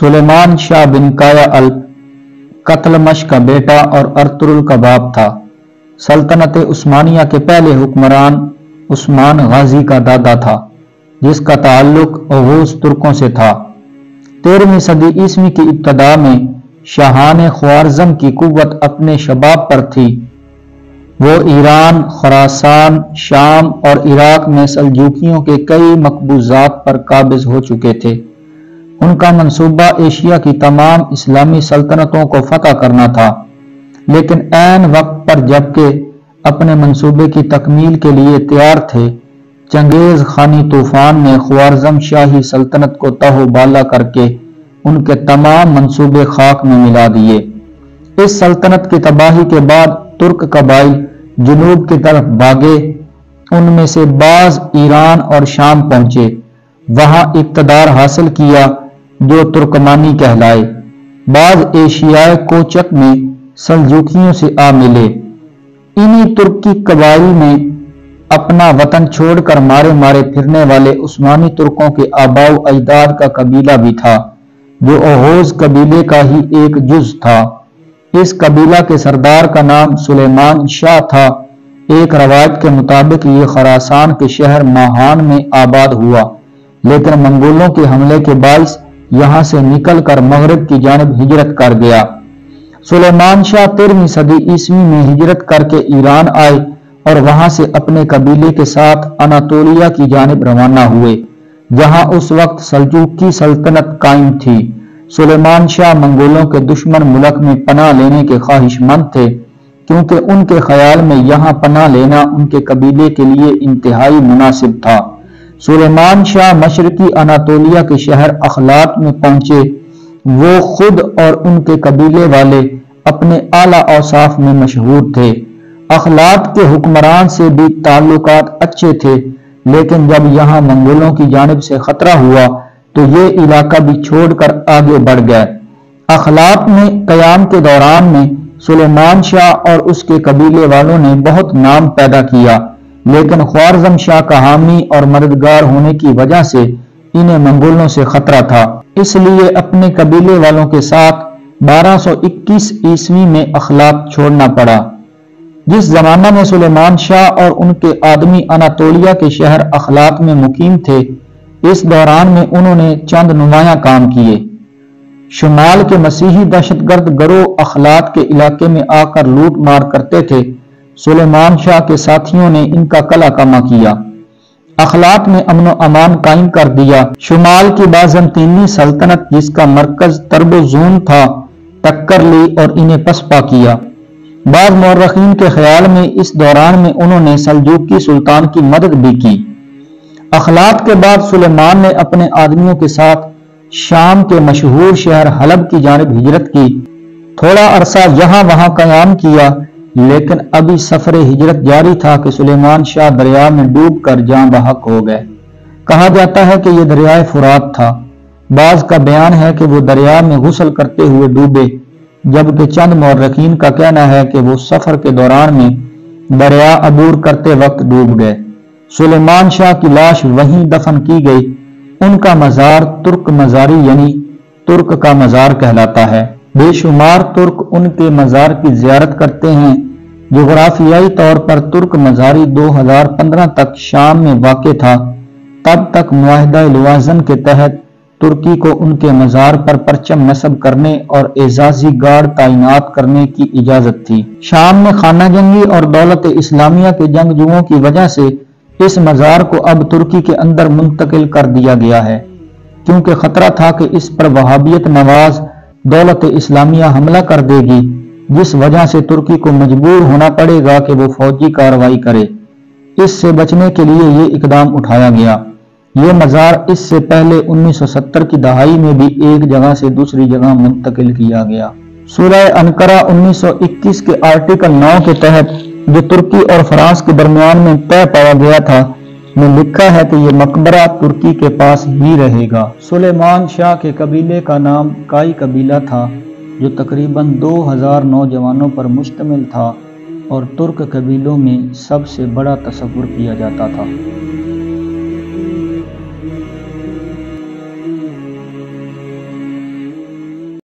सुलेमान शाह बिन काया अल कतलमश का बेटा और अर्तुरुल का बाप था। सल्तनत उस्मानिया के पहले हुक्मरान उस्मान गाजी का दादा था, जिसका ताल्लुक ओघूज तुर्कों से था। 13वीं सदी ईस्वी की इब्तदा में शाहान ख्वारज़म की कुव्वत अपने शबाब पर थी। वो ईरान, खुरासान, शाम और इराक में सल्जूकियों के कई मकबूजात पर काबिज हो चुके थे। उनका मंसूबा एशिया की तमाम इस्लामी सल्तनतों को फतह करना था, लेकिन ऐन वक्त पर जबकि अपने मंसूबे की तकमील के लिए तैयार थे, चंगेज खानी तूफान ने ख्वारज़म शाही सल्तनत को तहो-बाला करके उनके तमाम मंसूबे खाक में मिला दिए। इस सल्तनत की तबाही के बाद तुर्क कबाइल जुनूब की तरफ भागे। उनमें से बाज ईरान और शाम पहुंचे, वहां इक्तदार हासिल किया जो तुर्कमानी कहलाए। बाज एशियाई कोचक में सल्जूकियों से आ मिले। इन्हीं तुर्की कबाइल में अपना वतन छोड़कर मारे मारे फिरने वाले उस्मानी तुर्कों के आबाऊ अजदाद का कबीला भी था, जो ओघूज कबीले का ही एक जुज था। इस कबीला के सरदार का नाम सुलेमान शाह था। एक रवायत के मुताबिक ये खरासान के शहर माहान में आबाद हुआ, लेकिन मंगोलों के हमले के बाइस यहां से निकलकर मगरिब की जानिब हिजरत कर गया। सुलेमान शाह 13वीं सदी ईस्वी में हिजरत करके ईरान आए और वहां से अपने कबीले के साथ अनातोलिया की जानिब रवाना हुए, जहां उस वक्त सल्जूकी सल्तनत कायम थी। सुलेमान शाह मंगोलों के दुश्मन मुल्क में पनाह लेने के ख्वाहिशमंद थे, क्योंकि उनके ख्याल में यहाँ पनाह लेना उनके कबीले के लिए इंतहाई मुनासिब था। सुलेमान शाह मशरकी अनातोलिया के शहर अखलात में पहुंचे। वो खुद और उनके कबीले वाले अपने आला औसाफ में मशहूर थे। अखलात के हुक्मरान से भी ताल्लुकात अच्छे थे, लेकिन जब यहाँ मंगोलों की जानिब से खतरा हुआ तो ये इलाका भी छोड़कर आगे बढ़ गए। अखलात में कयाम के दौरान में सुलेमान शाह और उसके कबीले वालों ने बहुत नाम पैदा किया, लेकिन ख्वारज़म शाह का हामी और मददगार होने की वजह से इन्हें मंगोलों से खतरा था। इसलिए अपने कबीले वालों के साथ 1221 ईस्वी में अखलात छोड़ना पड़ा। जिस जमाना में सुलेमान शाह और उनके आदमी अनातोलिया के शहर अखलात में मुकीम थे, इस दौरान में उन्होंने चंद नुमाया काम किए। शुमाल के मसीही दहशतगर्द गरोह अखलात के इलाके में आकर लूट मार करते थे। सुलेमान शाह के साथियों ने इनका कला कमा किया, अखलात में अमनो अमान कायम कर दिया। शुमाल की बाज़ंतीनी सल्तनत, जिसका मरकज तरबुजून था, टक्कर ली और इन्हें पसपा किया। बाद मौर्रखीन के ख्याल में इस दौरान में उन्होंने सल्जूकी सुल्तान की मदद भी की। अखलात के बाद सुलेमान ने अपने आदमियों के साथ शाम के मशहूर शहर हलब की जानिब हिजरत की। थोड़ा अरसा यहाँ वहां कयाम किया, लेकिन अभी सफर हिजरत जारी था कि सुलेमान शाह दरिया में डूब कर जान बहक हो गए। कहा जाता है कि यह दरियाए फुरात था। बाज का बयान है कि वो दरिया में गुस्ल करते हुए डूबे, जबकि चंद मौर्रखीन का कहना है कि वो सफर के दौरान में दरिया अबूर करते वक्त डूब गए। सुलेमान शाह की लाश वहीं दफन की गई। उनका मजार तुर्क मजारी यानी तुर्क का मजार कहलाता है। बेशुमार तुर्क उनके मजार की जियारत करते हैं। जोग्राफियाई तौर पर तुर्क मजारी 2015 तक शाम में वाक़ था। तब तक मुआहिदा लवाज़न के तहत तुर्की को उनके मजार पर परचम नस्ब करने और एजाजी गार्ड तैनात करने की इजाजत थी। शाम में खाना जंगी और दौलत इस्लामिया के जंगजुओं की वजह से इस मजार को अब तुर्की के अंदर मुंतकिल कर दिया गया है, क्योंकि खतरा था कि इस पर वहाबियत नवाज दौलत इस्लामिया हमला कर देगी, जिस वजह से तुर्की को मजबूर होना पड़ेगा कि वो फौजी कार्रवाई करे। इससे बचने के लिए ये इकदाम उठाया गया। ये मजार इससे पहले 1970 की दहाई में भी एक जगह से दूसरी जगह मुंतकिल किया गया। सूरह अनकरा 1921 के आर्टिकल 9 के तहत, जो तुर्की और फ्रांस के दरमियान में तय पाया गया था, में लिखा है कि यह मकबरा तुर्की के पास ही रहेगा। सुलेमान शाह के कबीले का नाम काई कबीला था, जो तकरीबन 2000 नौजवानों पर मुश्तमिल था और तुर्क कबीलों में सबसे बड़ा तस्वुर किया जाता था।